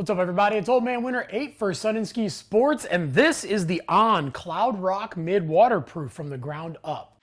What's up, everybody? It's Old Man Winter 8 for Sun and Ski Sports, and this is the On Cloudrock Mid Waterproof from the ground up.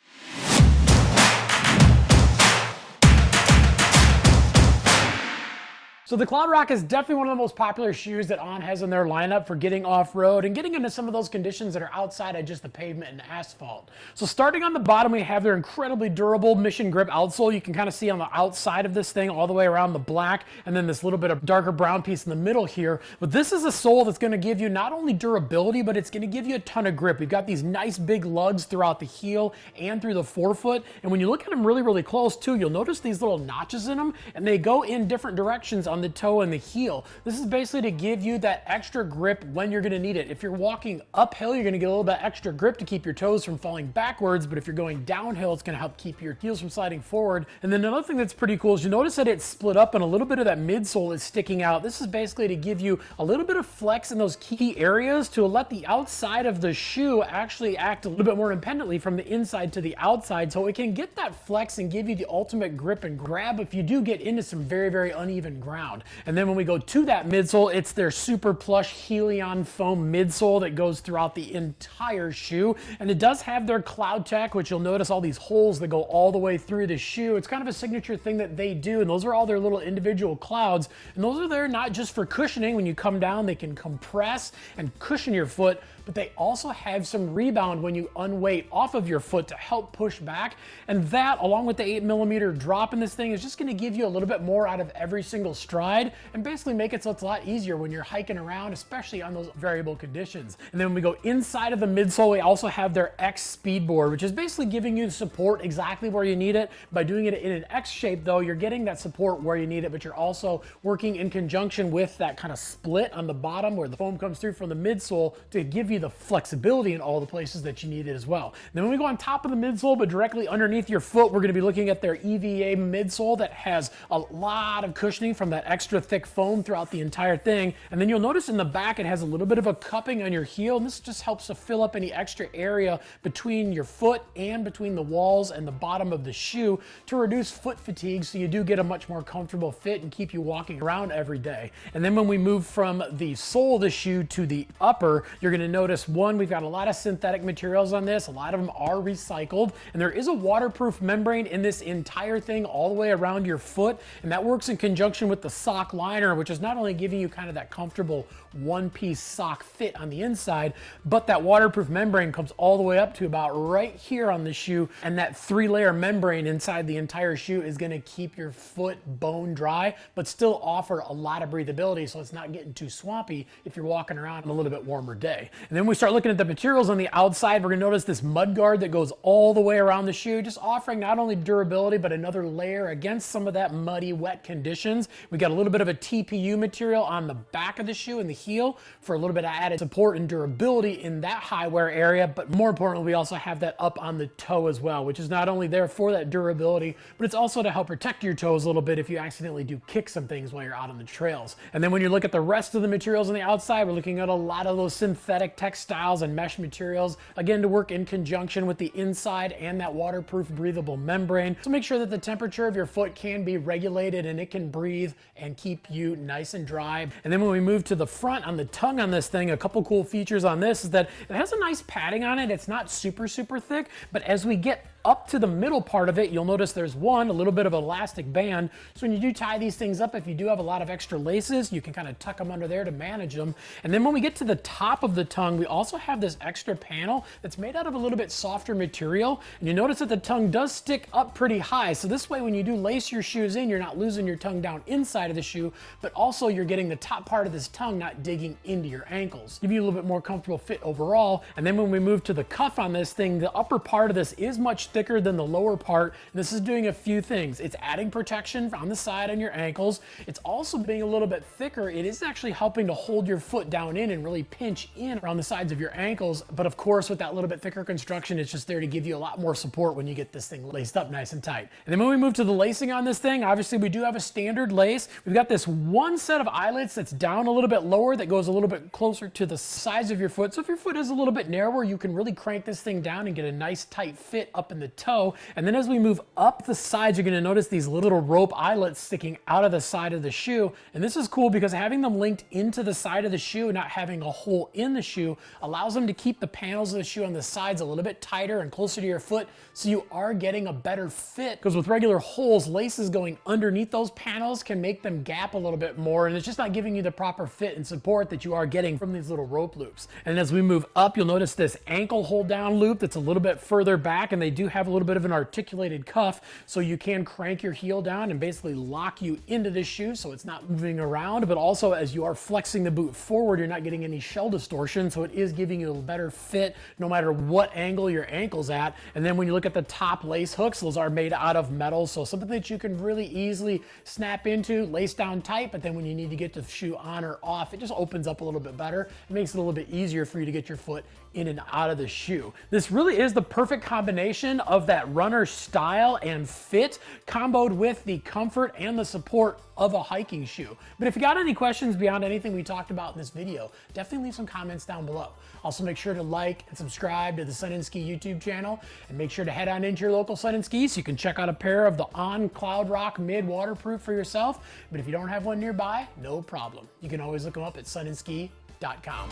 So the Cloudrock is definitely one of the most popular shoes that On has in their lineup for getting off-road and getting into some of those conditions that are outside of just the pavement and asphalt. So starting on the bottom, we have their incredibly durable Mission Grip outsole. You can kind of see on the outside of this thing all the way around the black, and then this little bit of darker brown piece in the middle here. But this is a sole that's going to give you not only durability, but it's going to give you a ton of grip. We've got these nice big lugs throughout the heel and through the forefoot. And when you look at them really, really close too, you'll notice these little notches in them, and they go in different directions on the toe and the heel. This is basically to give you that extra grip when you're going to need it. If you're walking uphill, you're going to get a little bit extra grip to keep your toes from falling backwards, but if you're going downhill, it's going to help keep your heels from sliding forward. And then another thing that's pretty cool is you notice that it's split up and a little bit of that midsole is sticking out. This is basically to give you a little bit of flex in those key areas to let the outside of the shoe actually act a little bit more independently from the inside to the outside, so it can get that flex and give you the ultimate grip and grab if you do get into some very, very uneven ground. And then when we go to that midsole, it's their super plush Helion foam midsole that goes throughout the entire shoe. And it does have their Cloud Tech, which you'll notice all these holes that go all the way through the shoe. It's kind of a signature thing that they do, and those are all their little individual clouds. And those are there not just for cushioning. When you come down, they can compress and cushion your foot, but they also have some rebound when you unweight off of your foot to help push back. And that, along with the 8mm drop in this thing, is just going to give you a little bit more out of every single stride and basically make it so it's a lot easier when you're hiking around, especially on those variable conditions. And then when we go inside of the midsole, we also have their X Speedboard, which is basically giving you support exactly where you need it. By doing it in an X shape, though, you're getting that support where you need it, but you're also working in conjunction with that kind of split on the bottom where the foam comes through from the midsole to give you the flexibility in all the places that you need it as well. And then when we go on top of the midsole, but directly underneath your foot, we're going to be looking at their EVA midsole that has a lot of cushioning from that extra thick foam throughout the entire thing. And then you'll notice in the back it has a little bit of a cupping on your heel, and this just helps to fill up any extra area between your foot and between the walls and the bottom of the shoe to reduce foot fatigue, so you do get a much more comfortable fit and keep you walking around every day. And then when we move from the sole of the shoe to the upper, you're going to notice one, we've got a lot of synthetic materials on this. A lot of them are recycled, and there is a waterproof membrane in this entire thing all the way around your foot, and that works in conjunction with the sock liner, which is not only giving you kind of that comfortable one-piece sock fit on the inside, but that waterproof membrane comes all the way up to about right here on the shoe, and that 3-layer membrane inside the entire shoe is going to keep your foot bone dry, but still offer a lot of breathability, so it's not getting too swampy if you're walking around on a little bit warmer day. And then we start looking at the materials on the outside. We're going to notice this mud guard that goes all the way around the shoe, just offering not only durability, but another layer against some of that muddy, wet conditions. We got a little bit of a TPU material on the back of the shoe and the heel for a little bit of added support and durability in that high wear area. But more importantly, we also have that up on the toe as well, which is not only there for that durability, but it's also to help protect your toes a little bit if you accidentally do kick some things while you're out on the trails. And then when you look at the rest of the materials on the outside, we're looking at a lot of those synthetic textiles and mesh materials, again, to work in conjunction with the inside and that waterproof breathable membrane. So make sure that the temperature of your foot can be regulated and it can breathe and keep you nice and dry. And then when we move to the front on the tongue on this thing, a couple cool features on this is that it has a nice padding on it. It's not super thick, but as we get up to the middle part of it, you'll notice there's a little bit of elastic band. So when you do tie these things up, if you do have a lot of extra laces, you can kind of tuck them under there to manage them. And then when we get to the top of the tongue, we also have this extra panel that's made out of a little bit softer material. And you notice that the tongue does stick up pretty high. So this way, when you do lace your shoes in, you're not losing your tongue down inside of the shoe, but also you're getting the top part of this tongue not digging into your ankles. Give you a little bit more comfortable fit overall. And then when we move to the cuff on this thing, the upper part of this is much thicker than the lower part. And this is doing a few things. It's adding protection on the side on your ankles. It's also being a little bit thicker. It is actually helping to hold your foot down in and really pinch in around the sides of your ankles. But of course, with that little bit thicker construction, it's just there to give you a lot more support when you get this thing laced up nice and tight. And then when we move to the lacing on this thing, obviously we do have a standard lace. We've got this one set of eyelets that's down a little bit lower that goes a little bit closer to the size of your foot. So if your foot is a little bit narrower, you can really crank this thing down and get a nice tight fit up in and the toe. And then as we move up the sides, you're gonna notice these little rope eyelets sticking out of the side of the shoe. And this is cool because having them linked into the side of the shoe and not having a hole in the shoe allows them to keep the panels of the shoe on the sides a little bit tighter and closer to your foot, so you are getting a better fit. Because with regular holes, laces going underneath those panels can make them gap a little bit more, and it's just not giving you the proper fit and support that you are getting from these little rope loops. And as we move up, you'll notice this ankle hold down loop that's a little bit further back, and they do have a little bit of an articulated cuff, so you can crank your heel down and basically lock you into this shoe so it's not moving around. But also, as you are flexing the boot forward, you're not getting any shell distortion, so it is giving you a better fit no matter what angle your ankle's at. And then when you look at the top lace hooks, those are made out of metal, so something that you can really easily snap into, lace down tight, but then when you need to get the shoe on or off, it just opens up a little bit better. It makes it a little bit easier for you to get your foot in and out of the shoe. This really is the perfect combination of that runner style and fit, comboed with the comfort and the support of a hiking shoe. But if you got any questions beyond anything we talked about in this video, definitely leave some comments down below. Also, make sure to like and subscribe to the Sun and Ski YouTube channel, and make sure to head on into your local Sun and Ski so you can check out a pair of the On Cloudrock Mid waterproof for yourself. But if you don't have one nearby, no problem. You can always look them up at sunandski.com.